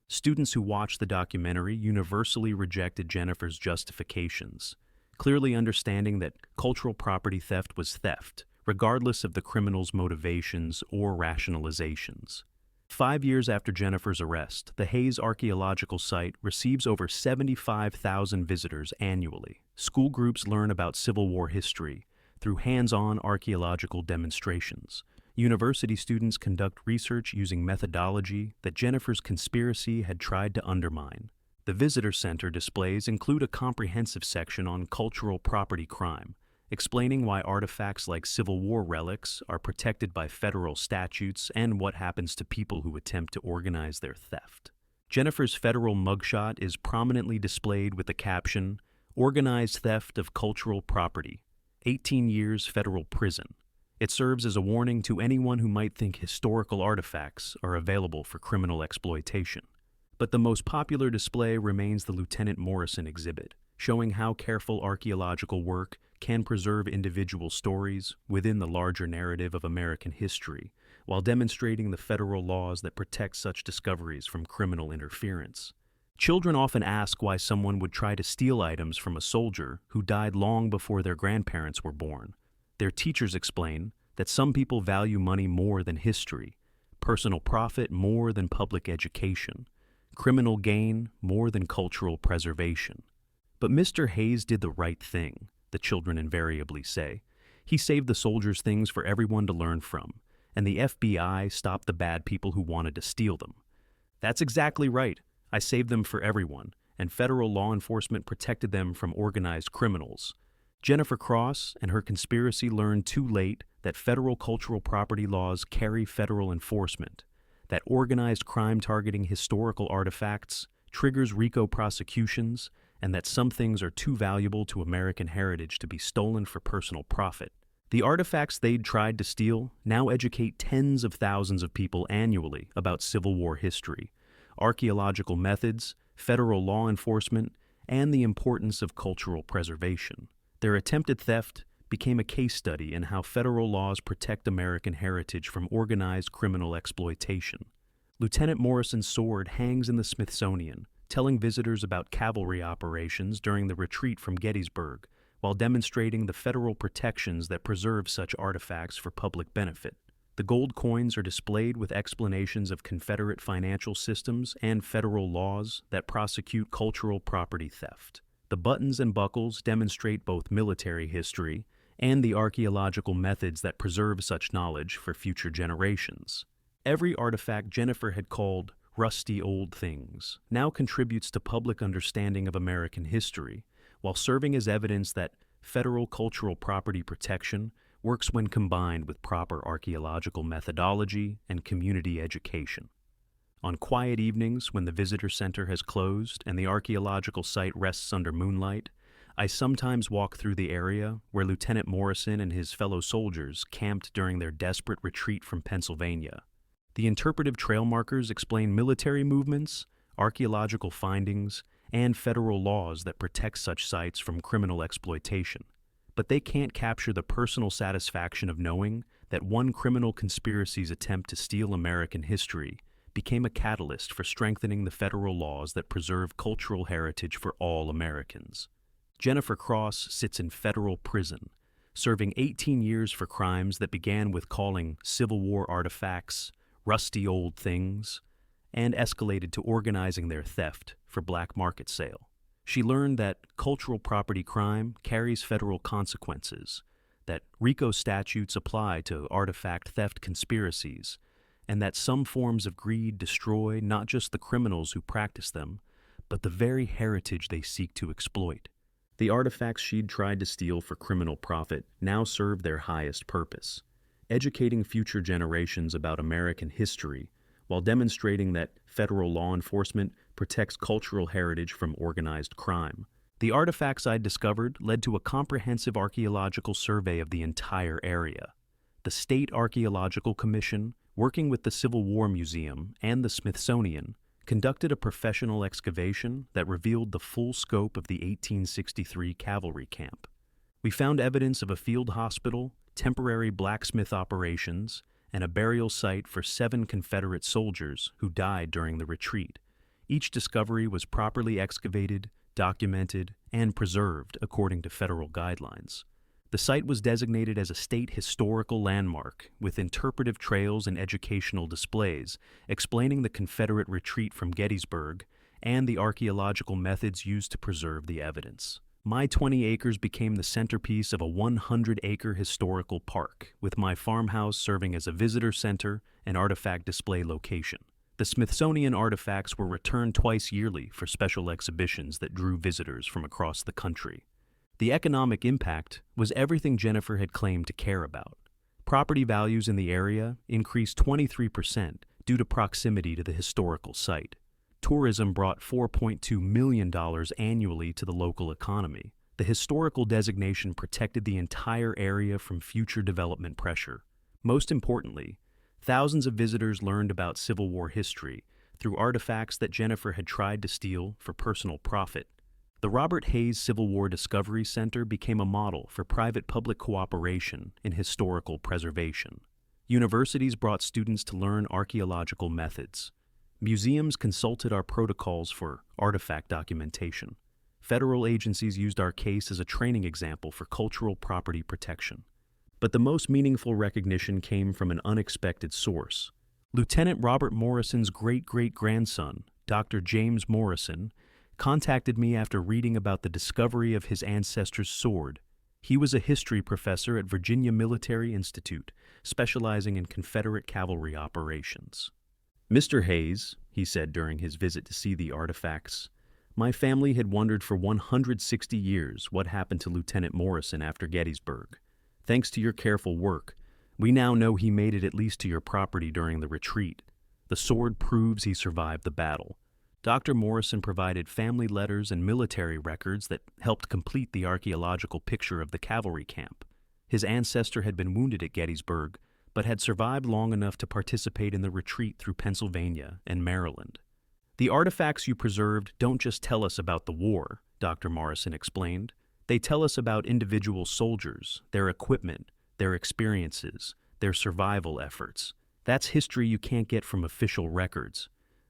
Students who watched the documentary universally rejected Jennifer's justifications, clearly understanding that cultural property theft was theft, regardless of the criminal's motivations or rationalizations. 5 years after Jennifer's arrest, the Hayes Archaeological Site receives over 75,000 visitors annually. School groups learn about Civil War history through hands-on archaeological demonstrations. University students conduct research using methodology that Jennifer's conspiracy had tried to undermine. The Visitor Center displays include a comprehensive section on cultural property crime, explaining why artifacts like Civil War relics are protected by federal statutes and what happens to people who attempt to organize their theft. Jennifer's federal mugshot is prominently displayed with the caption, "Organized Theft of Cultural Property, 18 years federal prison." It serves as a warning to anyone who might think historical artifacts are available for criminal exploitation. But the most popular display remains the Lieutenant Morrison exhibit, showing how careful archaeological work can preserve individual stories within the larger narrative of American history, while demonstrating the federal laws that protect such discoveries from criminal interference. Children often ask why someone would try to steal items from a soldier who died long before their grandparents were born. Their teachers explain that some people value money more than history, personal profit more than public education, criminal gain more than cultural preservation. But Mr. Hayes did the right thing, the children invariably say. He saved the soldiers things for everyone to learn from, and the FBI stopped the bad people who wanted to steal them. That's exactly right. I saved them for everyone, and federal law enforcement protected them from organized criminals. Jennifer Cross and her conspiracy learned too late that federal cultural property laws carry federal enforcement, that organized crime targeting historical artifacts triggers RICO prosecutions, and that some things are too valuable to American heritage to be stolen for personal profit. The artifacts they'd tried to steal now educate tens of thousands of people annually about Civil War history, archaeological methods, federal law enforcement, and the importance of cultural preservation. Their attempted theft became a case study in how federal laws protect American heritage from organized criminal exploitation. Lieutenant Morrison's sword hangs in the Smithsonian, telling visitors about cavalry operations during the retreat from Gettysburg, while demonstrating the federal protections that preserve such artifacts for public benefit. The gold coins are displayed with explanations of Confederate financial systems and federal laws that prosecute cultural property theft. The buttons and buckles demonstrate both military history and the archaeological methods that preserve such knowledge for future generations. Every artifact Jennifer had called rusty old things now contributes to public understanding of American history, while serving as evidence that federal cultural property protection works when combined with proper archaeological methodology and community education. On quiet evenings when the visitor center has closed and the archaeological site rests under moonlight, I sometimes walk through the area where Lieutenant Morrison and his fellow soldiers camped during their desperate retreat from Pennsylvania. The interpretive trail markers explain military movements, archaeological findings, and federal laws that protect such sites from criminal exploitation. But they can't capture the personal satisfaction of knowing that one criminal conspiracy's attempt to steal American history became a catalyst for strengthening the federal laws that preserve cultural heritage for all Americans. Jennifer Cross sits in federal prison, serving 18 years for crimes that began with calling Civil War artifacts rusty old things, and escalated to organizing their theft for black market sale. She learned that cultural property crime carries federal consequences, that RICO statutes apply to artifact theft conspiracies, and that some forms of greed destroy not just the criminals who practice them, but the very heritage they seek to exploit. The artifacts she'd tried to steal for criminal profit now serve their highest purpose, educating future generations about American history while demonstrating that federal law enforcement protects cultural heritage from organized crime. The artifacts I'd discovered led to a comprehensive archaeological survey of the entire area. The State Archaeological Commission, working with the Civil War Museum and the Smithsonian, conducted a professional excavation that revealed the full scope of the 1863 cavalry camp. We found evidence of a field hospital, temporary blacksmith operations, and a burial site for 7 Confederate soldiers who died during the retreat. Each discovery was properly excavated, documented, and preserved according to federal guidelines. The site was designated as a state historical landmark with interpretive trails and educational displays explaining the Confederate retreat from Gettysburg and the archaeological methods used to preserve the evidence. My 20 acres became the centerpiece of a 100-acre historical park, with my farmhouse serving as a visitor center and artifact display location. The Smithsonian artifacts were returned twice yearly for special exhibitions that drew visitors from across the country. The economic impact was everything Jennifer had claimed to care about. Property values in the area increased 23% due to proximity to the historical site. Tourism brought $4.2 million annually to the local economy. The historical designation protected the entire area from future development pressure. Most importantly, thousands of visitors learned about Civil War history through artifacts that Jennifer had tried to steal for personal profit. The Robert Hayes Civil War Discovery Center became a model for private-public cooperation in historical preservation. Universities brought students to learn archaeological methods. Museums consulted our protocols for artifact documentation. Federal agencies used our case as a training example for cultural property protection. But the most meaningful recognition came from an unexpected source. Lieutenant Robert Morrison's great-great-grandson, Dr. James Morrison, contacted me after reading about the discovery of his ancestor's sword. He was a history professor at Virginia Military Institute, specializing in Confederate cavalry operations. "Mr. Hayes," he said during his visit to see the artifacts, "my family had wondered for 160 years what happened to Lieutenant Morrison after Gettysburg. Thanks to your careful work, we now know he made it at least to your property during the retreat. The sword proves he survived the battle." Dr. Morrison provided family letters and military records that helped complete the archaeological picture of the cavalry camp. His ancestor had been wounded at Gettysburg, but had survived long enough to participate in the retreat through Pennsylvania and Maryland. "The artifacts you preserved don't just tell us about the war," Dr. Morrison explained. "They tell us about individual soldiers, their equipment, their experiences, their survival efforts. That's history you can't get from official records."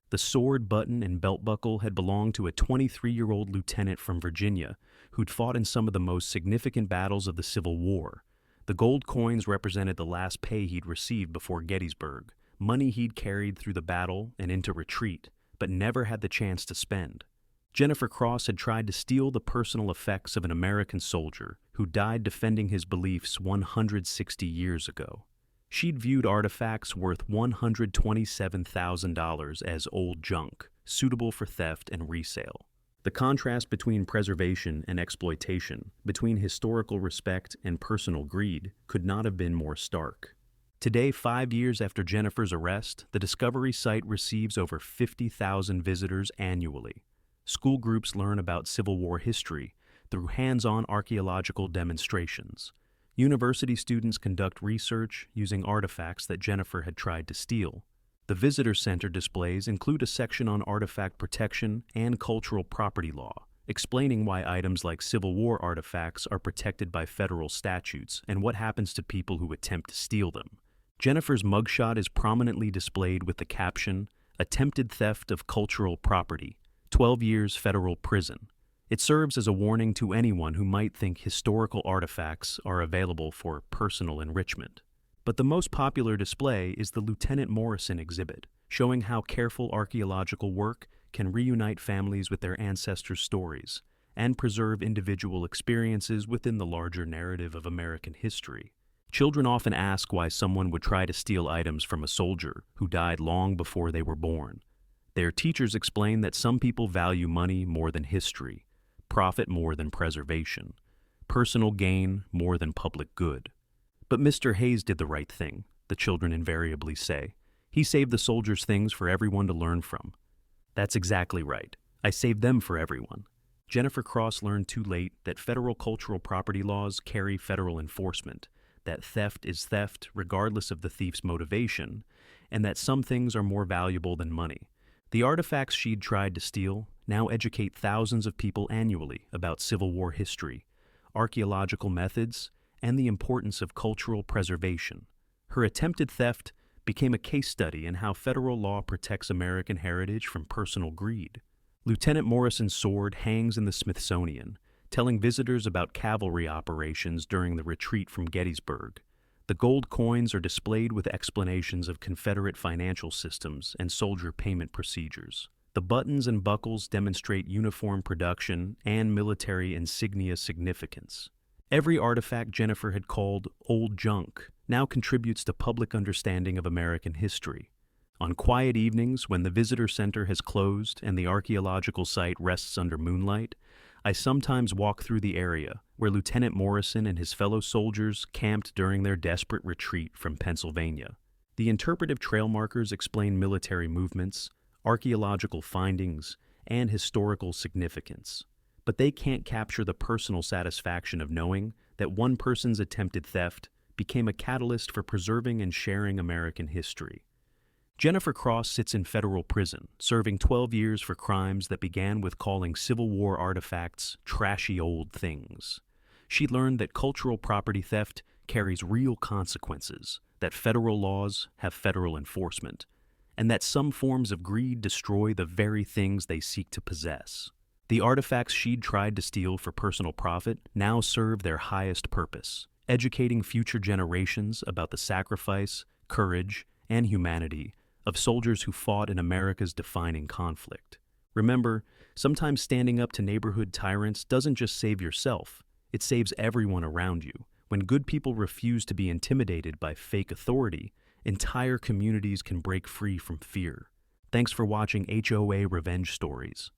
The sword, button, and belt buckle had belonged to a 23-year-old lieutenant from Virginia who'd fought in some of the most significant battles of the Civil War. The gold coins represented the last pay he'd received before Gettysburg, money he'd carried through the battle and into retreat, but never had the chance to spend. Jennifer Cross had tried to steal the personal effects of an American soldier who died defending his beliefs 160 years ago. She'd viewed artifacts worth $127,000 as old junk, suitable for theft and resale. The contrast between preservation and exploitation, between historical respect and personal greed, could not have been more stark. Today, 5 years after Jennifer's arrest, the Discovery site receives over 50,000 visitors annually. School groups learn about Civil War history through hands-on archaeological demonstrations. University students conduct research using artifacts that Jennifer had tried to steal. The visitor center displays include a section on artifact protection and cultural property law, explaining why items like Civil War artifacts are protected by federal statutes and what happens to people who attempt to steal them. Jennifer's mugshot is prominently displayed with the caption, "Attempted theft of cultural property, 12 years federal prison." It serves as a warning to anyone who might think historical artifacts are available for personal enrichment. But the most popular display is the Lieutenant Morrison exhibit, showing how careful archaeological work can reunite families with their ancestors' stories and preserve individual experiences within the larger narrative of American history. Children often ask why someone would try to steal items from a soldier who died long before they were born. Their teachers explain that some people value money more than history, profit more than preservation, personal gain more than public good. "But Mr. Hayes did the right thing," the children invariably say. "He saved the soldiers' things for everyone to learn from." That's exactly right. I saved them for everyone. Jennifer Cross learned too late that federal cultural property laws carry federal enforcement, that theft is theft regardless of the thief's motivation, and that some things are more valuable than money. The artifacts she'd tried to steal now educate thousands of people annually about Civil War history, archaeological methods, and the importance of cultural preservation. Her attempted theft became a case study in how federal law protects American heritage from personal greed. Lieutenant Morrison's sword hangs in the Smithsonian, telling visitors about cavalry operations during the retreat from Gettysburg. The gold coins are displayed with explanations of Confederate financial systems and soldier payment procedures. The buttons and buckles demonstrate uniform production and military insignia significance. Every artifact Jennifer had called old junk now contributes to public understanding of American history. On quiet evenings, when the visitor center has closed and the archaeological site rests under moonlight, I sometimes walk through the area where Lieutenant Morrison and his fellow soldiers camped during their desperate retreat from Pennsylvania. The interpretive trail markers explain military movements, archaeological findings, and historical significance. But they can't capture the personal satisfaction of knowing that one person's attempted theft became a catalyst for preserving and sharing American history. Jennifer Cross sits in federal prison, serving 12 years for crimes that began with calling Civil War artifacts trashy old things. She learned that cultural property theft carries real consequences, that federal laws have federal enforcement, and that some forms of greed destroy the very things they seek to possess. The artifacts she'd tried to steal for personal profit now serve their highest purpose, educating future generations about the sacrifice, courage, and humanity of soldiers who fought in America's defining conflict. Remember, sometimes standing up to neighborhood tyrants doesn't just save yourself, it saves everyone around you. When good people refuse to be intimidated by fake authority, entire communities can break free from fear. Thanks for watching HOA Revenge Stories.